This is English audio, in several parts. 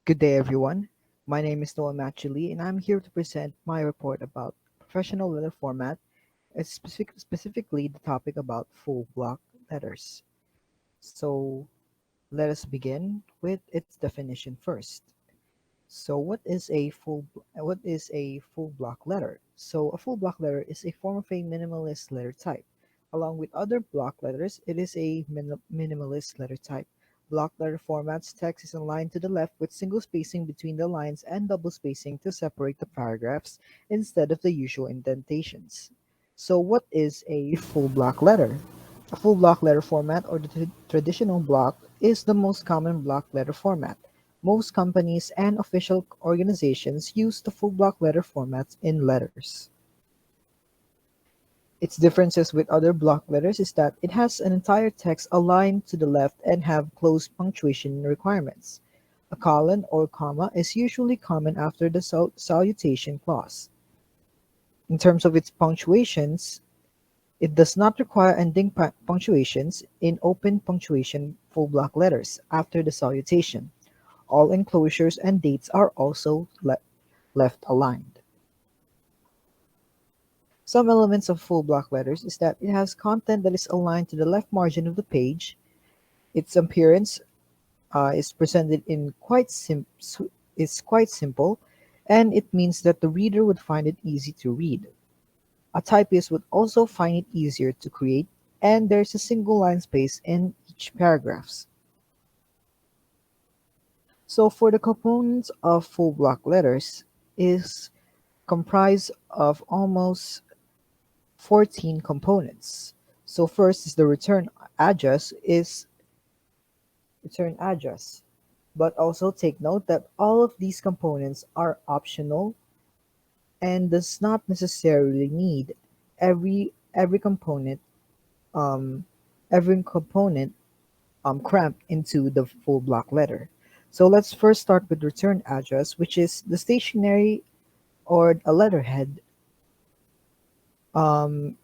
Good day, everyone. My name is Noah Matchuli, and I'm here to present my report about professional letter format, and specifically the topic about full block letters. So, let us begin with its definition first. So, what is a full block letter? So, a full block letter is a form of a minimalist letter type. Along with other block letters, it is a minimalist letter type. Block letter formats text is aligned to the left with single spacing between the lines and double spacing to separate the paragraphs instead of the usual indentations. So, what is a full block letter? A full block letter format, or the traditional block, is the most common block letter format. Most companies and official organizations use the full block letter formats in letters. Its differences with other block letters is that it has an entire text aligned to the left and have closed punctuation requirements. A colon or comma is usually common after the salutation clause. In terms of its punctuations, it does not require ending punctuations in open punctuation full block letters after the salutation. All enclosures and dates are also left aligned. Some elements of full block letters is that it has content that is aligned to the left margin of the page. Its appearance is presented in is quite simple, and it means that the reader would find it easy to read. A typist would also find it easier to create, and there's a single line space in each paragraphs. So for the components of full block letters is comprised of almost 14 components. So first is the address is return address. But also take note that all of these components are optional and does not necessarily need every component um cramped into the full block letter. So let's first start with return address, which is the stationery or a letterhead.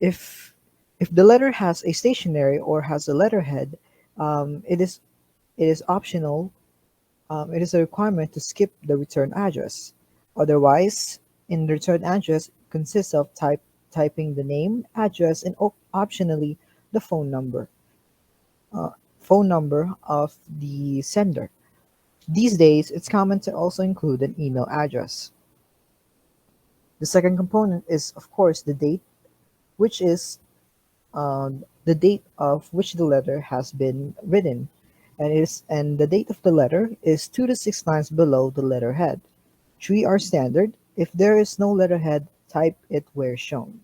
If the letter has a stationery or has a letterhead, um, it is it is optional. It is a requirement to skip the return address. Otherwise, in the return address consists of typing the name, address, and optionally the uh, phone number of the sender. These days, it's common to also include an email address. The second component is, of course, the date, which is the date of which the letter has been written, and the date of the letter is 2 to 6 lines below the letterhead. Three are standard. If there is no letterhead, type it where shown.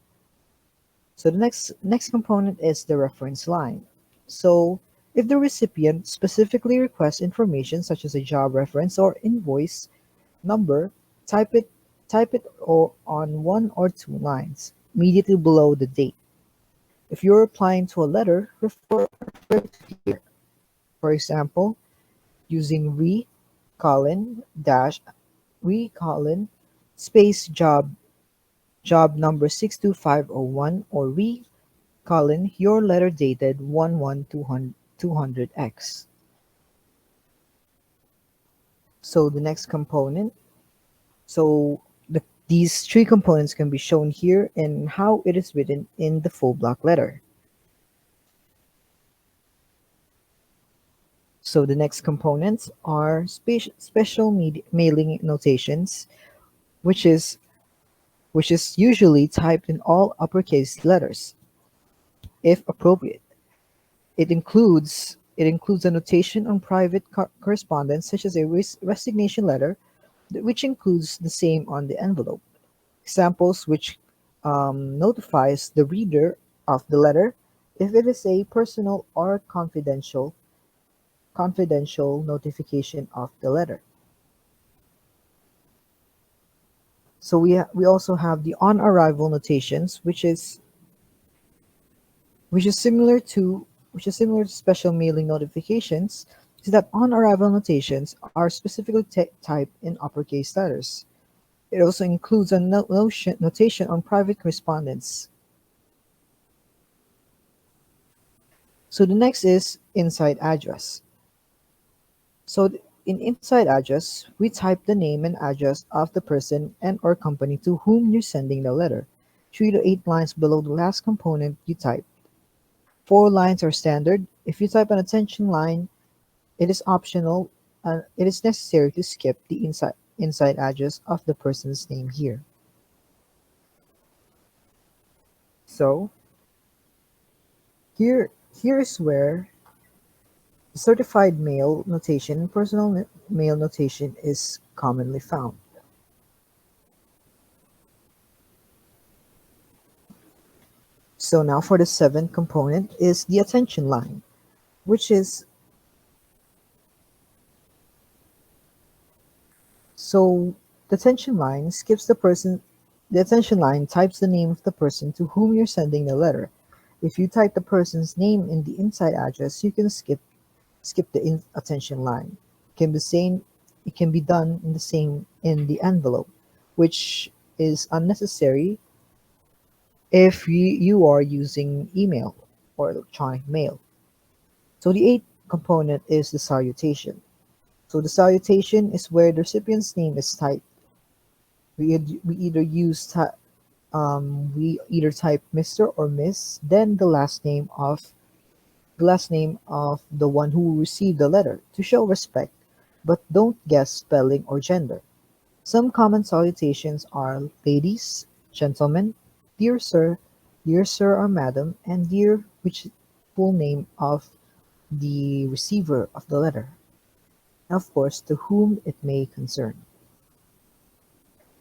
So the next component is the reference line. So if the recipient specifically requests information such as a job reference or invoice number, type it on 1 or 2 lines immediately below the date. If you're replying to a letter, refer to here. For example, using re colon space job number 62501 or re colon your letter dated 11200X. So the next component, so these three components can be shown here and how it is written in the full block letter. So the next components are special mailing notations, which is usually typed in all uppercase letters, if appropriate. It includes a notation on private correspondence, such as a resignation letter, which includes the same on the envelope. Examples which notifies the reader of the letter if it is a personal or confidential notification of the letter. So we also have the on arrival notations, which is similar to special mailing notifications, is that on arrival notations are specifically typed in uppercase letters. It also includes a notation on private correspondence. So the next is inside address. So in inside address, we type the name and address of the person and or company to whom you're sending the letter, 3 to 8 lines below the last component you type. 4 lines are standard. If you type an attention line, it is optional. It is necessary to skip the inside address of the person's name here. So here is where certified mail notation and personal mail notation is commonly found. So now for the seventh component is the attention line, which is so the attention line skips the attention line types the name of the person to whom you're sending the letter. If you type the person's name in the inside address, you can skip the attention line. It can be done in the same in the envelope, which is unnecessary if you are using email or electronic mail. So the eighth component is the salutation. So the salutation is where the recipient's name is typed. We either we either type Mr. or Miss, then the last name of the one who received the letter to show respect, but don't guess spelling or gender. Some common salutations are ladies, gentlemen, dear sir or madam, and dear, which is full name of the receiver of the letter, and of course to whom it may concern.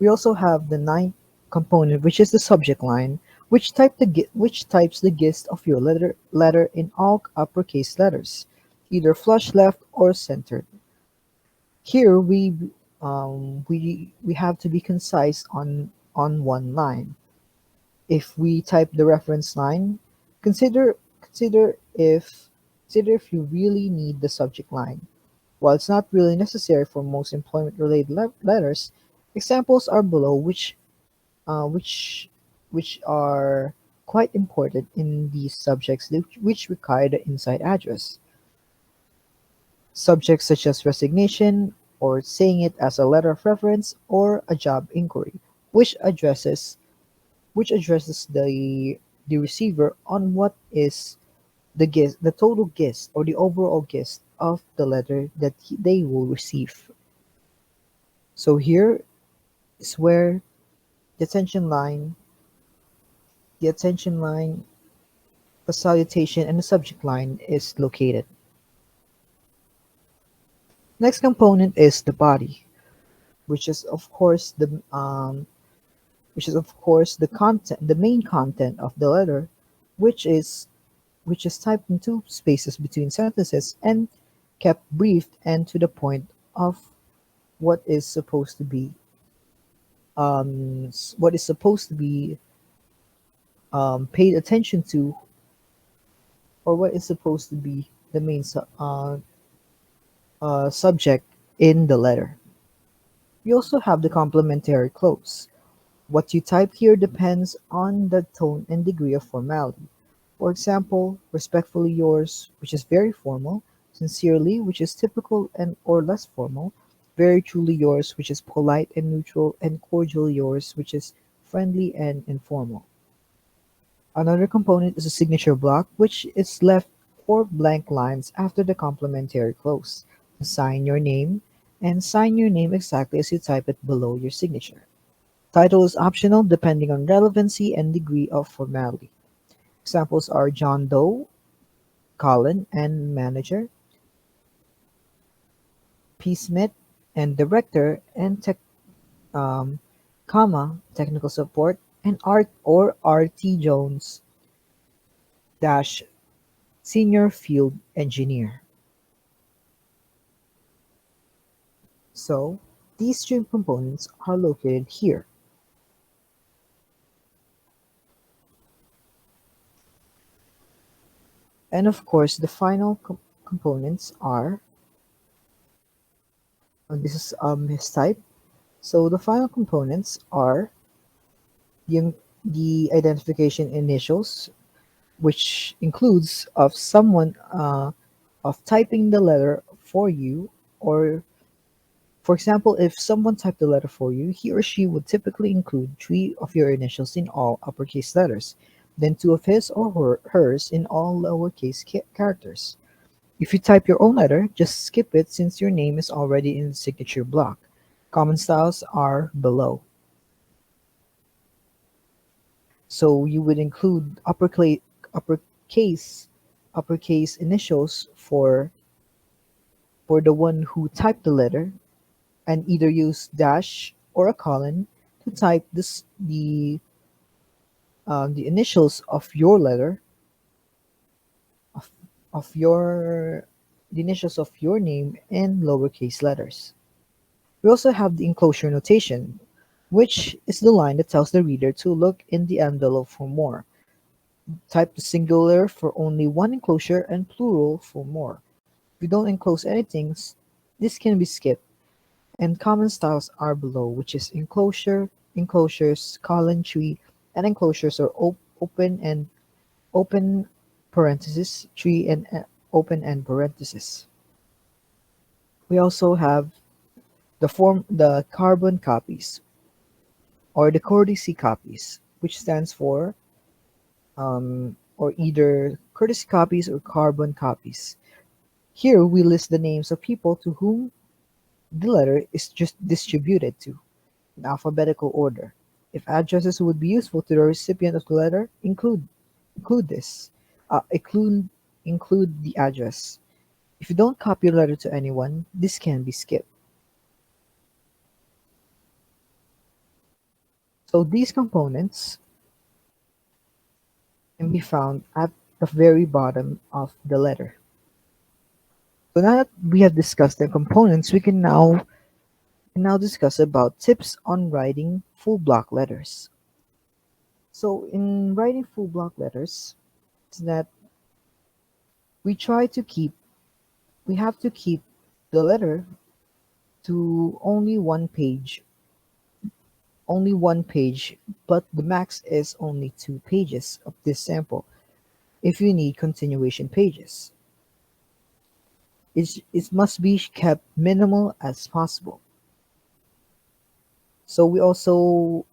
We also have the ninth component, which is the subject line, which types the gist of your letter in all uppercase letters, either flush left or centered. Here we have to be concise on one line. If we type the reference line, consider consider if consider if you really need the subject line. While it's not really necessary for most employment-related letters, examples are below uh, which which are quite important in these subjects which require the inside address. Subjects such as resignation or saying it as a letter of reference or a job inquiry, which addresses the receiver on what is the total gist or the overall gist of the letter that they will receive. So here is where the attention line, the attention line, the salutation, and the subject line is located. Next component is the body, which is of course the content, the main content of the letter, which is which is typed in two spaces between sentences and kept brief and to the point of what is supposed to be what is supposed to be paid attention to, or what is supposed to be the main subject in the letter. We also have the complementary clause. What you type here depends on the tone and degree of formality. For example, respectfully yours, which is very formal, sincerely, which is typical and or less formal, very truly yours, which is polite and neutral, and cordially yours, which is friendly and informal. Another component is a signature block, which is left 4 blank lines after the complementary clause. Sign your name and sign your name exactly as you type it below your signature. Title is optional depending on relevancy and degree of formality. Examples are John Doe, Colin, and manager, P. Smith, and director, and um, technical support, and Art or RT Jones dash senior field engineer. So these three components are located here. And of course, the final components are this is his type. So the final components are the, the identification initials, which includes of someone of typing the letter for you, or For example, if someone typed the letter for you, he or she would typically include three of your initials in all uppercase letters, then two of his or hers in all lowercase characters. If you type your own letter, just skip it since your name is already in the signature block. Common styles are below. So you would include uppercase uppercase initials for the one who typed the letter, and either use dash or a colon to type the initials of your letter of, of your the initials of your name in lowercase letters. We also have the enclosure notation, which is the line that tells the reader to look in the envelope for more. Type the singular for only one enclosure and plural for more. If you don't enclose anything, this can be skipped. And common styles are below, which is enclosure, enclosures, colon, tree, and enclosures are open and open parenthesis, tree, and open end parenthesis. We also have the carbon copies or the courtesy copies, which stands for or either courtesy copies or carbon copies. Here we list the names of people to whom the letter is just distributed to in alphabetical order. If addresses would be useful to the recipient of the letter, include this. Include the address. If you don't copy your letter to anyone, this can be skipped. So these components can be found at the very bottom of the letter. So now that we have discussed the components, we can now discuss about tips on writing full block letters. So in writing full block letters, it's that we try to keep we have to keep the letter to only one page, but the max is only 2 pages of this sample. If you need continuation pages, it must be kept minimal as possible. So we also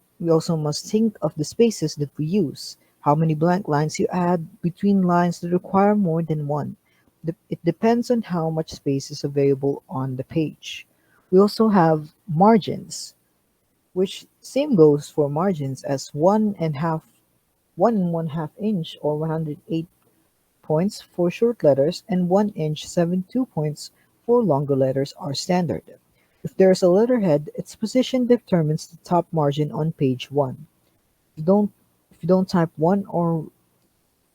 must think of the spaces that we use, how many blank lines you add between lines that require more than one. It depends on how much space is available on the page. We also have margins, which same goes for margins as 1 and 1/2 inch or 108 points for short letters and 1 inch 72 points for longer letters are standard. If there is a letterhead, its position determines the top margin on page 1. If you don't if you don't type one or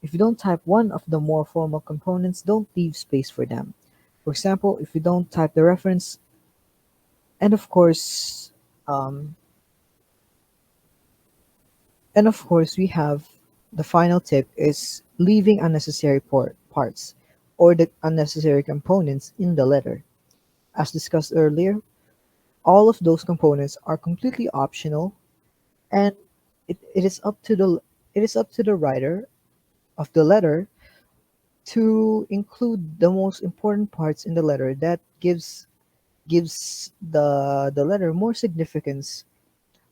if you don't type one of the more formal components, don't leave space for them. For example, if you don't type the reference, and of course, um, we have the final tip is leaving unnecessary parts or the unnecessary components in the letter. As discussed earlier, all of those components are completely optional, and it is up to the writer of the letter to include the most important parts in the letter that gives the letter more significance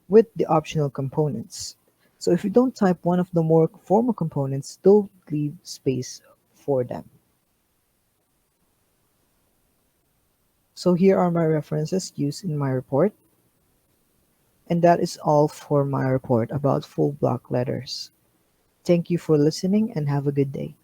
with the optional components. So if you don't type one of the more formal components, don't leave space for them. So here are my references used in my report, and that is all for my report about full block letters. Thank you for listening and have a good day.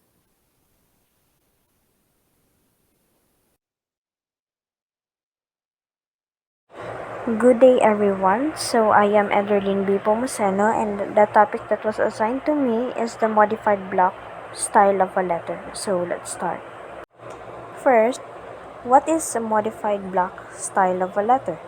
Good day, everyone. So, I am Ederlyn B. Pomoseno, and the topic that was assigned to me is the modified block style of a letter. So, let's start. First, what is a modified block style of a letter?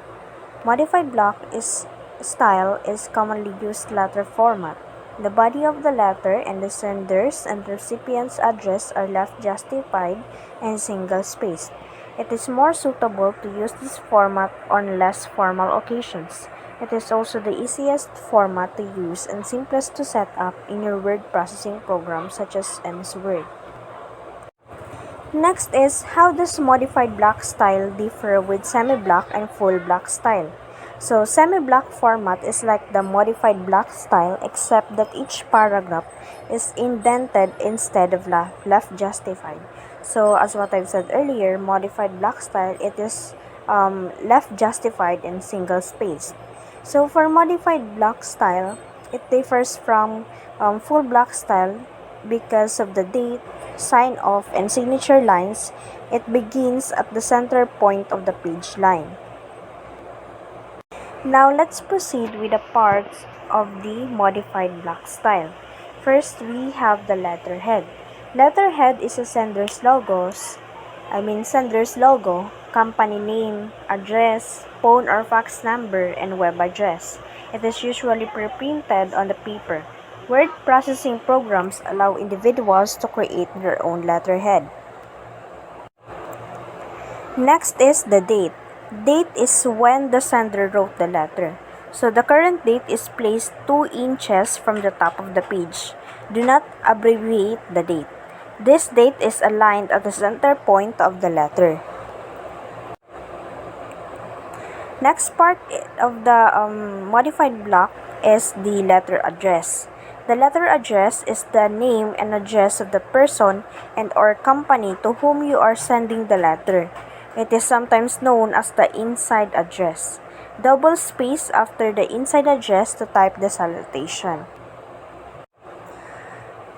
Modified block is style is commonly used letter format. The body of the letter and the sender's and recipient's address are left justified and single spaced. It is more suitable to use this format on less formal occasions. It is also the easiest format to use and simplest to set up in your word processing program such as MS Word. Next is how does modified block style differ with semi-block and full block style? So semi-block format is like the modified block style except that each paragraph is indented instead of left justified. So as what I've said earlier, modified block style it is left justified and single spaced. So for modified block style, it differs from full block style because of the date, sign off, and signature lines. It begins at the center point of the page line. Now let's proceed with the parts of the modified block style. First, we have the letterhead. Letterhead is a sender's logo, company name, address, phone or fax number, and web address. It is usually pre-printed on the paper. Word processing programs allow individuals to create their own letterhead. Next is the date. Date is when the sender wrote the letter. So the current date is placed 2 inches from the top of the page. Do not abbreviate the date. This date is aligned at the center point of the letter. Next part of the modified block is the letter address. The letter address is the name and address of the person and or company to whom you are sending the letter. It is sometimes known as the inside address. Double space after the inside address to type the salutation.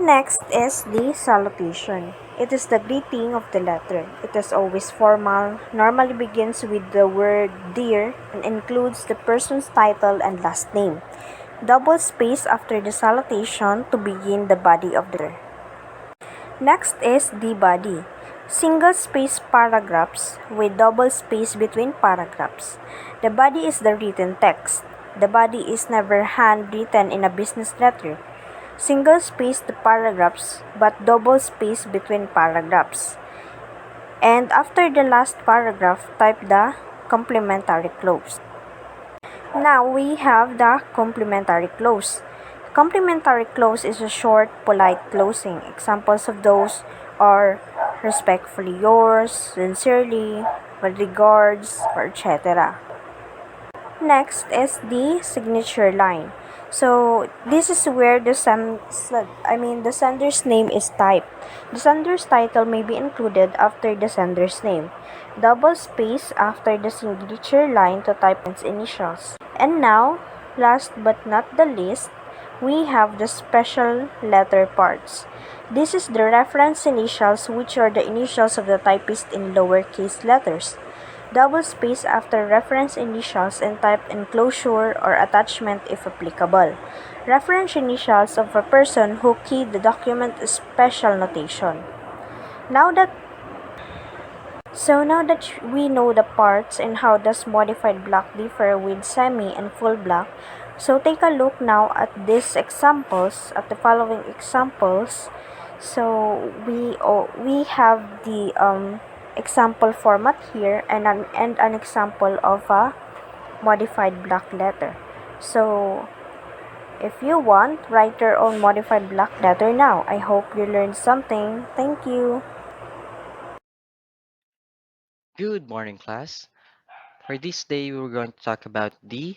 Next is the salutation. It is the greeting of the letter. It is always formal, normally begins with the word dear, and includes the person's title and last name. Double space after the salutation to begin the body of the letter. Next is the body. Single space paragraphs with double space between paragraphs. The body is the written text. The body is never handwritten in a business letter. Single space the paragraphs but double space between paragraphs. And after the last paragraph, type the complementary clause. Now we have the complementary clause. Complementary clause is a short, polite closing. Examples of those are respectfully yours, sincerely, with regards, or etc. Next is the signature line. So this is where the sender's name is typed. The sender's title may be included after the sender's name. Double space after the signature line to type its initials. And now, last but not the least, we have the special letter parts. This is the reference initials, which are the initials of the typist in lowercase letters. Double space after reference initials and type enclosure or attachment if applicable. Reference initials of a person who keyed the document special notation. Now that now that we know the parts and how does modified block differ with semi and full block, so take a look now at these examples, at the following examples. So we have the example format here and an example of a modified block letter. So if you want, write your own modified block letter now. I hope you learned something. Thank you. Good morning, class. For this day, we were going to talk about the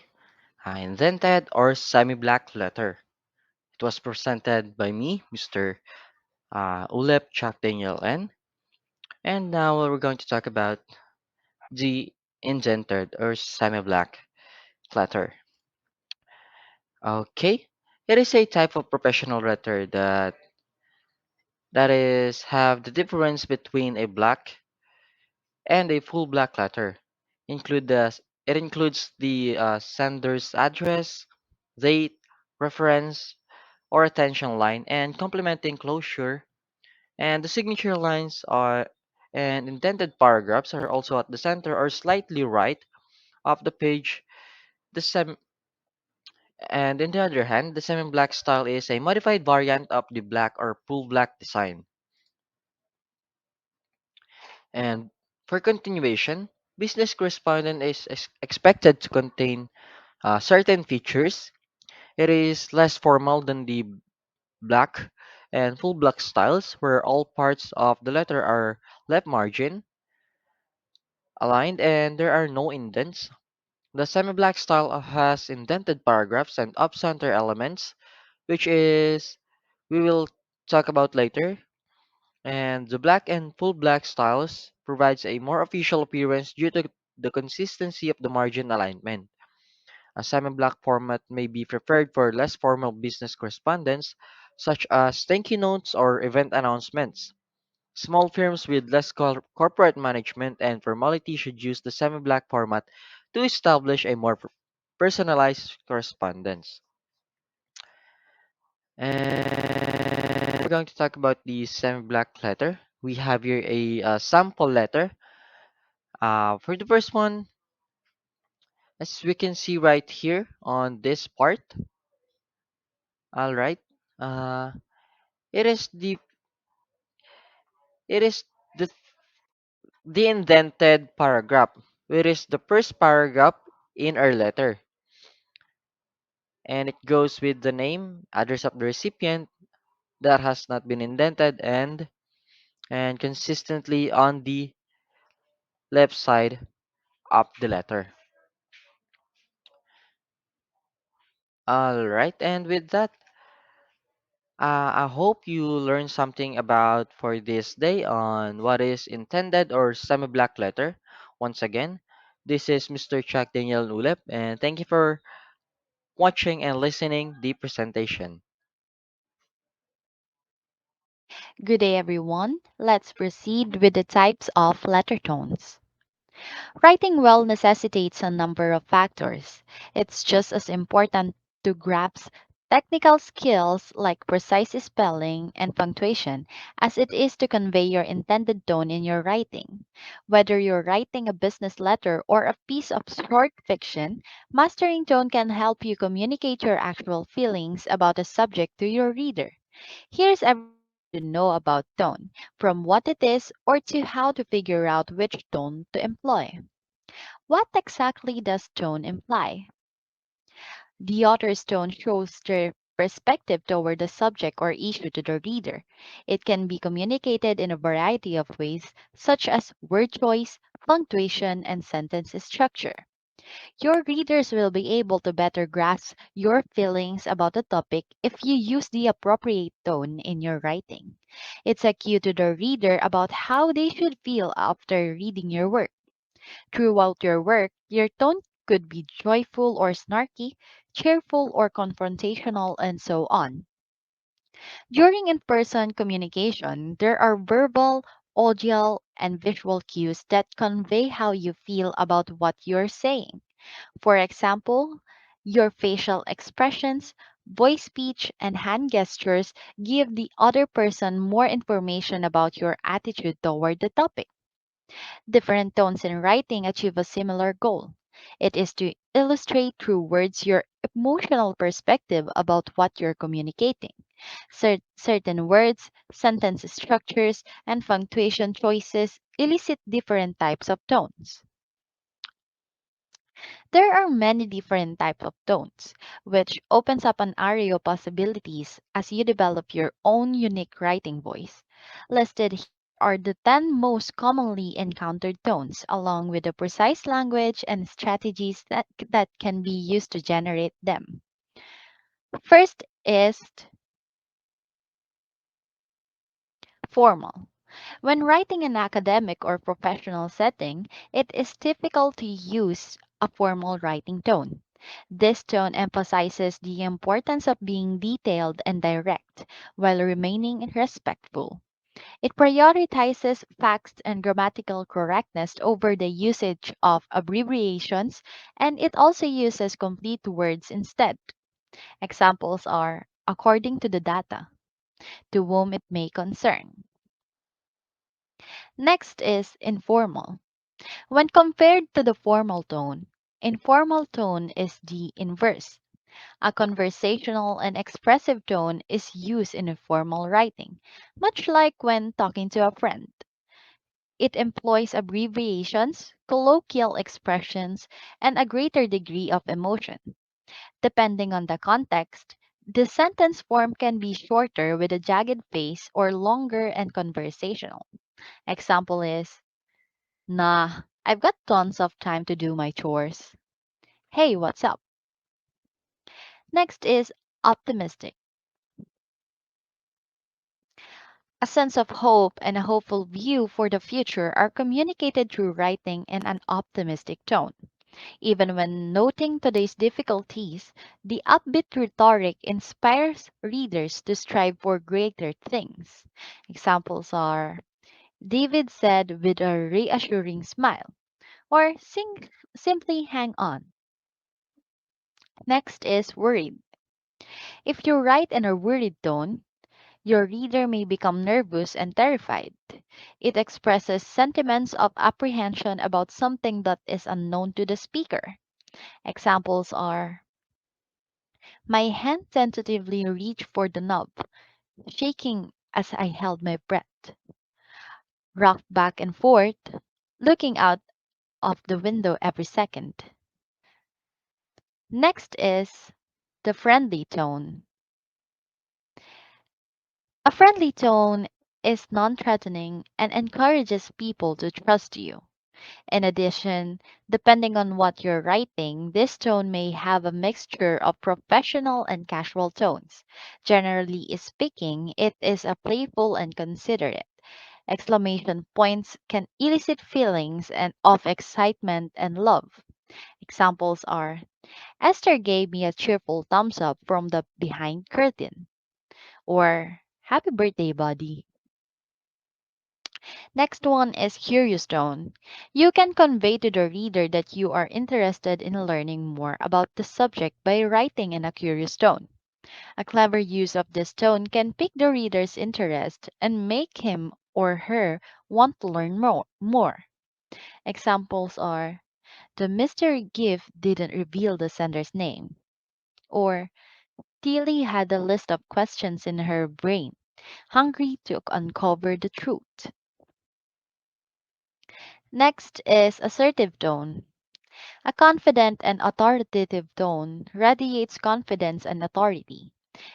indented or semi-black letter. It was presented by me, Mr. Ulep Chuck Daniel N. And now we're going to talk about the indented or semi-black letter. Okay, it is a type of professional letter that is have the difference between a black and a full black letter. It includes the sender's address, date, reference, or attention line, and complementing closure. And the signature lines are and indented paragraphs are also at the center or slightly right of the page. The sem and on the other hand, the semi-black style is a modified variant of the black or full black design. And for continuation, business correspondent is expected to contain certain features. It is less formal than the black and full block styles, where all parts of the letter are left margin aligned and there are no indents. The semi-black style has indented paragraphs and off-center elements, which is we will talk about later. And the black and full black styles provides a more official appearance due to the consistency of the margin alignment. A semi-black format may be preferred for less formal business correspondence, such as thank you notes or event announcements. Small firms with less corporate management and formality should use the semi-black format to establish a more personalized correspondence. And we're going to talk about the semi-black letter. We have here a sample letter. For the first one, as we can see right here on this part, all right, uh, it is it is the the indented paragraph, which is the first paragraph in our letter, and it goes with the name, address of the recipient that has not been indented, and consistently on the left side of the letter. All right, and with that, I hope you learned something about for this day on what is intended or semi-black letter. Once again, this is Mr. Chuck Daniel Ulep, and thank you for watching and listening the presentation. Good day, everyone. Let's proceed with the types of letter tones. Writing well necessitates a number of factors. It's just as important to grasp technical skills like precise spelling and punctuation as it is to convey your intended tone in your writing. Whether you're writing a business letter or a piece of short fiction, mastering tone can help you communicate your actual feelings about a subject to your reader. Here's everything you need to know about tone, from what it is or to how to figure out which tone to employ. What exactly does tone imply? The author's tone shows their perspective toward the subject or issue to the reader. It can be communicated in a variety of ways, such as word choice, punctuation, and sentence structure. Your readers will be able to better grasp your feelings about the topic if you use the appropriate tone in your writing. It's a cue to the reader about how they should feel after reading your work. Throughout your work, your tone could be joyful or snarky, cheerful or confrontational, and so on. During in person communication, there are verbal, audio, and visual cues that convey how you feel about what you're saying. For example, your facial expressions, voice pitch, and hand gestures give the other person more information about your attitude toward the topic. Different tones in writing achieve a similar goal. It is to illustrate through words your emotional perspective about what you're communicating. Certain words, sentence structures, and punctuation choices elicit different types of tones. There are many different types of tones, which opens up an array of possibilities as you develop your own unique writing voice. Listed here are the 10 most commonly encountered tones, along with the precise language and strategies that can be used to generate them. First is formal. When writing in academic or professional setting, it is typical to use a formal writing tone. This tone emphasizes the importance of being detailed and direct while remaining respectful. It prioritizes facts and grammatical correctness over the usage of abbreviations, and it also uses complete words instead. Examples are according to the data, to whom it may concern. Next is informal. When compared to the formal tone, informal tone is the inverse. A conversational and expressive tone is used in informal writing, much like when talking to a friend. It employs abbreviations, colloquial expressions, and a greater degree of emotion. Depending on the context, The sentence form can be shorter with a jagged face or longer and conversational. Example is, nah, I've got tons of time to do my chores. Hey, what's up? Next is optimistic. A sense of hope and a hopeful view for the future are communicated through writing in an optimistic tone. Even when noting today's difficulties, the upbeat rhetoric inspires readers to strive for greater things. Examples are, David said with a reassuring smile, or simply hang on. Next is worried. If you write in a worried tone, your reader may become nervous and terrified. It expresses sentiments of apprehension about something that is unknown to the speaker. Examples are, my hand tentatively reached for the knob, shaking as I held my breath, rocked back and forth, looking out of the window every second. Next is the friendly tone. A friendly tone is non threatening and encourages people to trust you. In addition, depending on what you're writing, this tone may have a mixture of professional and casual tones. Generally speaking, it is a playful and considerate. Exclamation points can elicit feelings of excitement and love. Examples are, Esther gave me a cheerful thumbs up from the behind curtain, or Happy birthday, buddy. Next one is curious tone. You can convey to the reader that you are interested in learning more about the subject by writing in a curious tone. A clever use of this tone can pique the reader's interest and make him or her want to learn more. Examples are, the mystery gift didn't reveal the sender's name, or Tilly had a list of questions in her brain, hungry to uncover the truth. Next is assertive tone. A confident and authoritative tone radiates confidence and authority.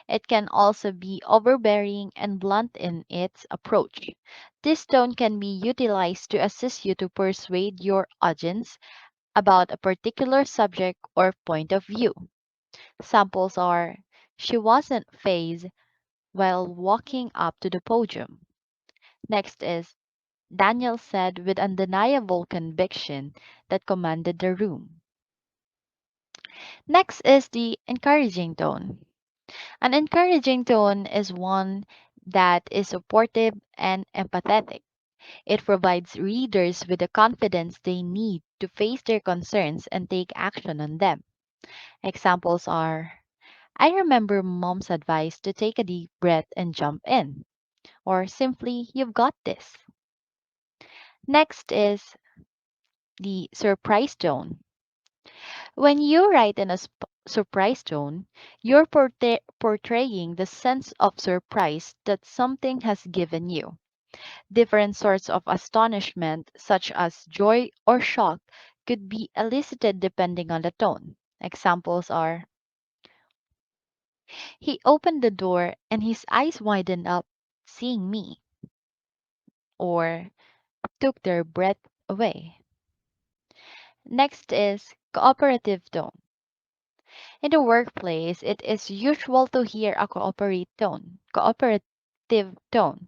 It can also be overbearing and blunt in its approach. This tone can be utilized to assist you to persuade your audience about a particular subject or point of view. Samples are, she wasn't phased while walking up to the podium. Next is, Daniel said with undeniable conviction that commanded the room. Next is the encouraging tone. An encouraging tone is one that is supportive and empathetic. It provides readers with the confidence they need to face their concerns and take action on them. Examples are, I remember mom's advice to take a deep breath and jump in, or simply, you've got this. Next is the surprise tone. When you write in a surprise tone, you're portraying the sense of surprise that something has given you. Different sorts of astonishment, such as joy or shock, could be elicited depending on the tone. Examples are, he opened the door and his eyes widened up, seeing me, or took their breath away. Next is cooperative tone. In the workplace, it is usual to hear a cooperative tone.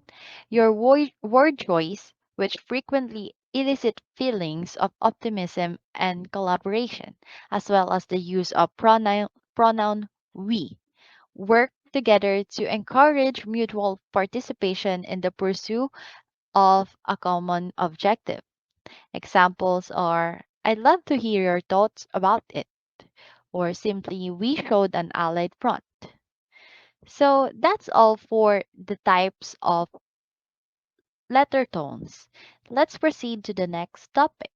Your word choice, which frequently elicit feelings of optimism and collaboration, as well as the use of pronoun we, work together to encourage mutual participation in the pursuit of a common objective. Examples are, I'd love to hear your thoughts about it, or simply we showed an allied front. So that's all for the types of letter tones. Let's proceed to the next topic.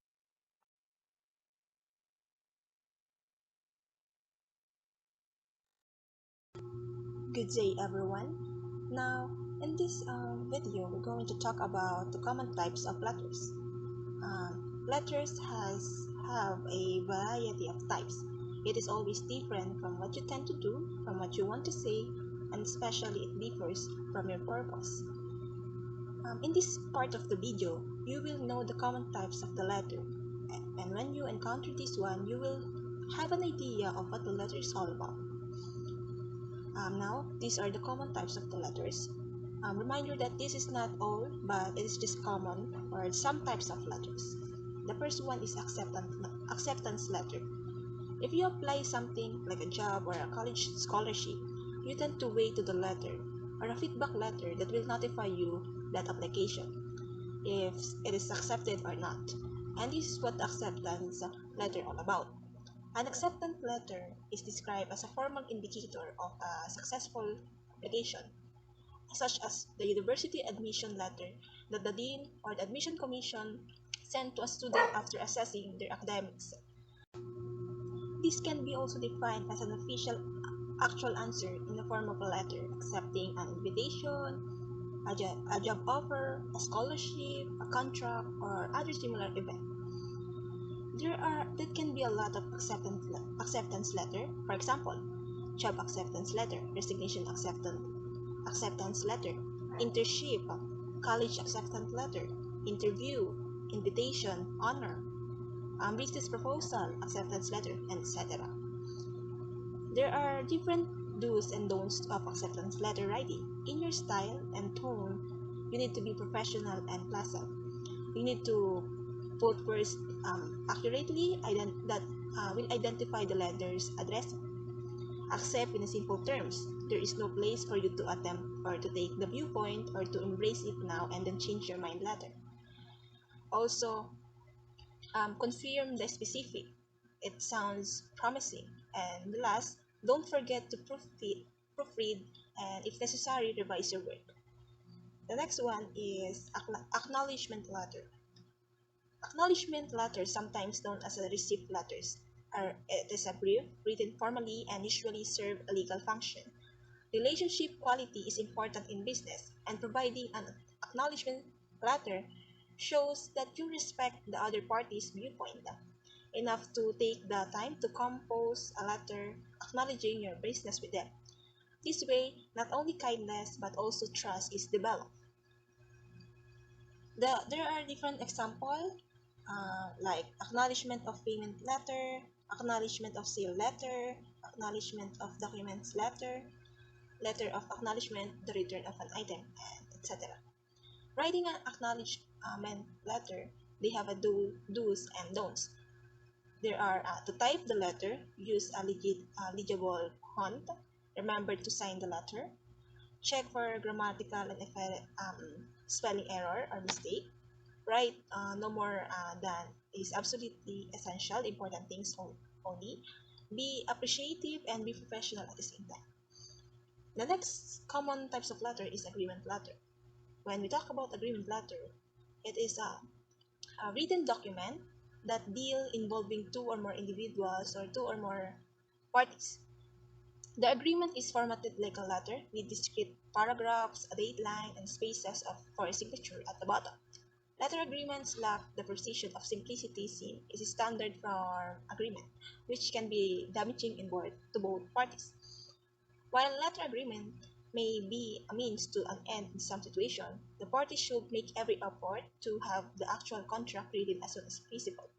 Good day, everyone. Now, in this video, we're going to talk about the common types of letters. Letters have a variety of types. It is always different from what you tend to do, from what you want to say, and especially it differs from your purpose. In this part of the video, you will know the common types of the letter, and when you encounter this one, you will have an idea of what the letter is all about. Now, these are the common types of the letters. Reminder that this is not all, but it is just common or some types of letters. The first one is acceptance letter. If you apply something like a job or a college scholarship, you tend to wait to the letter or a feedback letter that will notify you that application, if it is accepted or not. And this is what the acceptance letter all about. An acceptance letter is described as a formal indicator of a successful application, such as the university admission letter that the dean or the admission commission sent to a student after assessing their academics. This can be also defined as an official actual answer in the form of a letter accepting an invitation, a job offer, a scholarship, a contract, or other similar event. There can be a lot of acceptance letter. For example, job acceptance letter, resignation acceptance letter, internship, college acceptance letter, interview, invitation, honor, business proposal, acceptance letter, etc. There are different do's and don'ts of acceptance letter writing. In your style and tone, you need to be professional and pleasant. You need to put words accurately that will identify the letter's address. Accept in simple terms. There is no place for you to attempt or to take the viewpoint or to embrace it now and then change your mind later. Also, confirm the specific. It sounds promising. And last, don't forget to proofread and, if necessary, revise your work. The next one is acknowledgement letter. Acknowledgement letters, sometimes known as receipt letters, it is a brief written formally and usually serve a legal function. Relationship quality is important in business, and providing an acknowledgement letter shows that you respect the other party's viewpoint enough to take the time to compose a letter acknowledging your business with them. This way, not only kindness but also trust is developed. There are different examples like acknowledgement of payment letter, acknowledgement of sale letter, acknowledgement of documents letter, letter of acknowledgement, the return of an item, and etc. Writing an acknowledgement letter, they have a do's and don'ts. There are to type the letter, use a legible font, remember to sign the letter, check for grammatical and spelling error or mistake, write no more than is absolutely essential, important things only, be appreciative and be professional at the same time. The next common types of letter is agreement letter. When we talk about agreement letter, it is a written document that deal involving two or more individuals or two or more parties. The agreement is formatted like a letter with discrete paragraphs, a date line, and spaces for a signature at the bottom. Letter agreements lack the precision of simplicity seen is a standard form agreement, which can be damaging to both parties. While letter agreement may be a means to an end in some situation, the parties should make every effort to have the actual contract written as soon as feasible.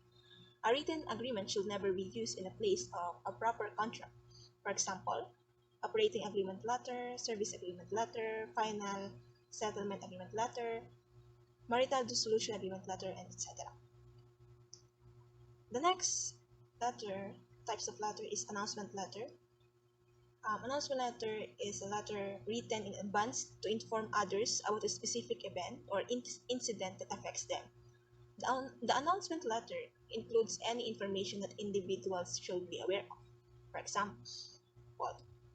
A written agreement should never be used in the place of a proper contract. For example, operating agreement letter, service agreement letter, final settlement agreement letter, marital dissolution agreement letter, and etc. The next types of letter is announcement letter. Announcement letter is a letter written in advance to inform others about a specific event or incident that affects them. The announcement letter includes any information that individuals should be aware of. For example,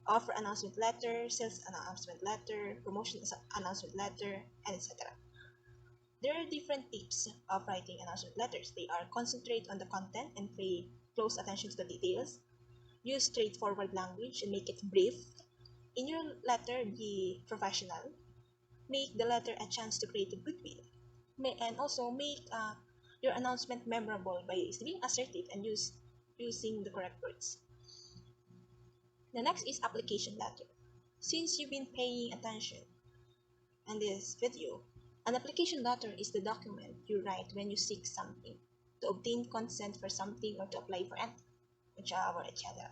offer announcement letter, sales announcement letter, promotion announcement letter, and etc. There are different types of writing announcement letters. They are concentrate on the content and pay close attention to the details. Use straightforward language and make it brief. In your letter, be professional. Make the letter a chance to create a goodwill. And also make your announcement memorable by being assertive and using the correct words. The next is application letter. Since you've been paying attention in this video, an application letter is the document you write when you seek something, to obtain consent for something or to apply for anything, whichever, etc.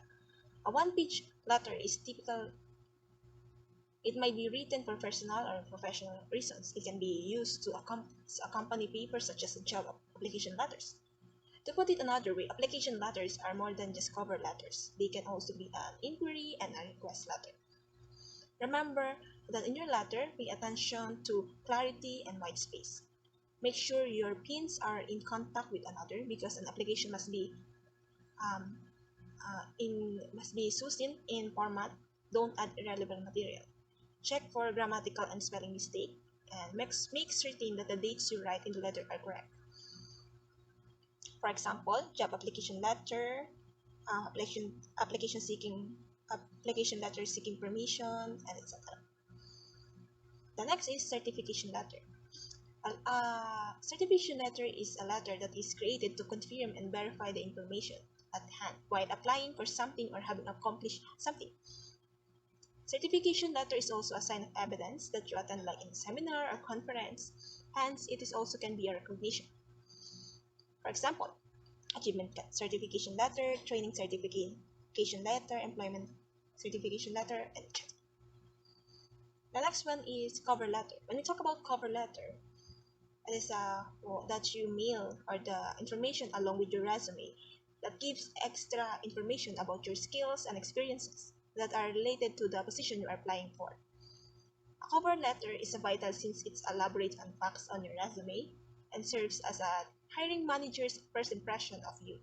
A one-page letter is typical. It might be written for personal or professional reasons. It can be used to accompany papers such as job application letters. To put it another way, application letters are more than just cover letters. They can also be an inquiry and a request letter. Remember that in your letter, pay attention to clarity and white space. Make sure your pins are in contact with another because an application um, must be succinct in format. Don't add irrelevant material. Check for grammatical and spelling mistake, and make certain that the dates you write in the letter are correct. For example, job application letter, application letter seeking permission, and etc. The next is certification letter. A certification letter is a letter that is created to confirm and verify the information at hand while applying for something or having accomplished something. Certification letter is also a sign of evidence that you attend like in a seminar or conference. Hence, it is also can be a recognition. For example, achievement certification letter, training certification letter, employment certification letter, etc. The next one is cover letter. When we talk about cover letter, it is that you mail or the information along with your resume that gives extra information about your skills and experiences that are related to the position you are applying for. A cover letter is vital since it elaborates on facts on your resume and serves as a hiring manager's first impression of you.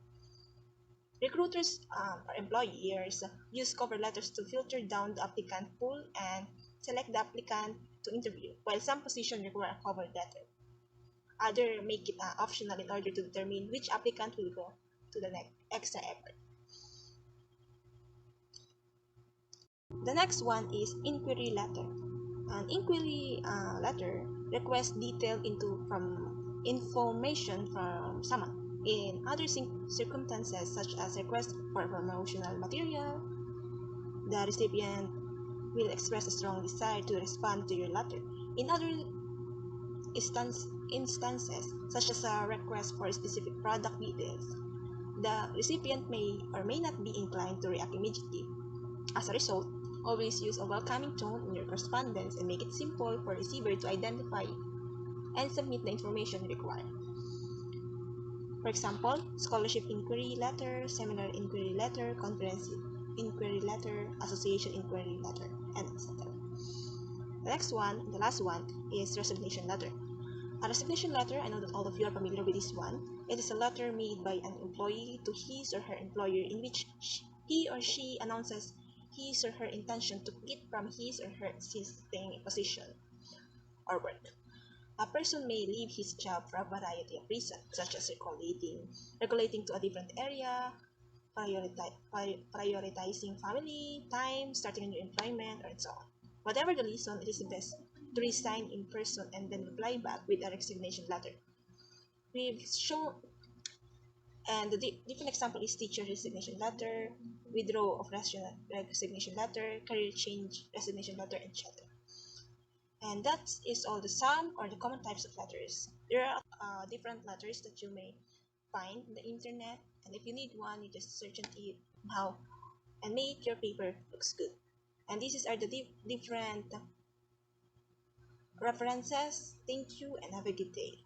Recruiters or employers use cover letters to filter down the applicant pool and select the applicant to interview, while some positions require a cover letter. Others make it optional in order to determine which applicant will go to the next extra effort. The next one is inquiry letter. An inquiry letter requests detail into from information from someone. In other circumstances, such as request for promotional material, the recipient will express a strong desire to respond to your letter. In other instances, such as a request for specific product details, the recipient may or may not be inclined to react immediately. As a result, always use a welcoming tone in your correspondence and make it simple for receiver to identify and submit the information required. For example, scholarship inquiry letter, seminar inquiry letter, conference inquiry letter, association inquiry letter, and etc. The next one, the last one, is resignation letter. A resignation letter, I know that all of you are familiar with this one. It is a letter made by an employee to his or her employer in which he or she announces his or her intention to quit from his or her existing position or work. A person may leave his job for a variety of reasons, such as regulating to a different area, prioritizing family, time, starting a new employment, and so on. Whatever the reason, it is best to resign in person and then reply back with a resignation letter. We've shown, and the different example is teacher resignation letter, withdrawal of resignation letter, career change resignation letter, etc. And that is all the some or the common types of letters. There are different letters that you may find on the internet, and if you need one, you just search on it how and make your paper looks good. And these are the different references. Thank you and have a good day.